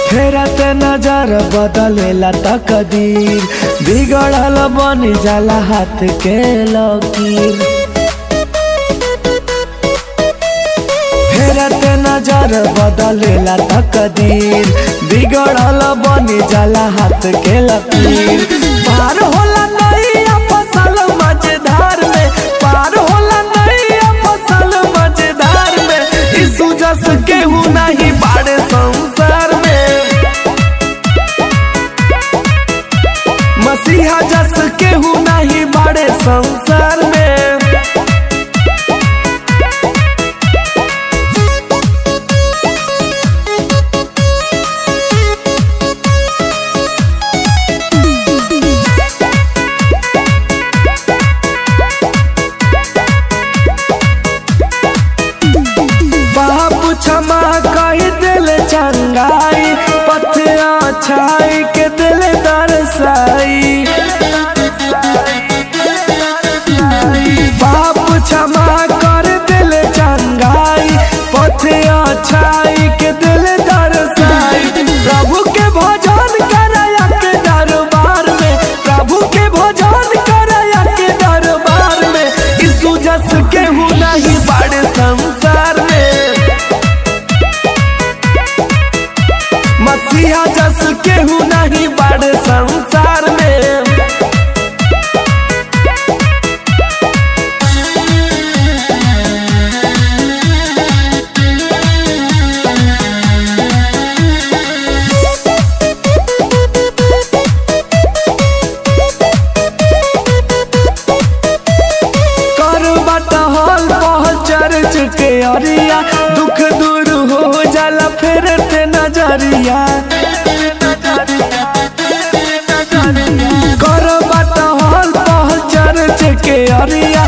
फेरत नजर बदलेला तकदीर, बिगड़ल बन जाला हाथ के लकीर। फेरत नजर बदलेला तकदीर, बिगड़ल बन जाला हाथ के लकीर। पार होला नैया फसल मझधार में, पार होला नैया फसल मझधार में। यीशु जस केहू नहीं बाड़े संसार में, मसीहा जस केहू नहीं बाड़े संसार में। पाप क्षमा कह दिल चंगाई, पथिया छाई के दिल दरसाई। पाप क्षमा कर दिल चंगाई, पथिया छाई के दिल दरसाई। प्रभु के भजन करया के दरबार में, प्रभु के भजन करया के दरबार में। यीशु जस केहू नहीं बाड़े संसार में, मसीहा जस केहू नहीं बाड़े संसार में। चर्च के अरिया दुख दूर हो जाला फेरते नजरिया। कर बात हल पहल चर्च के अरिया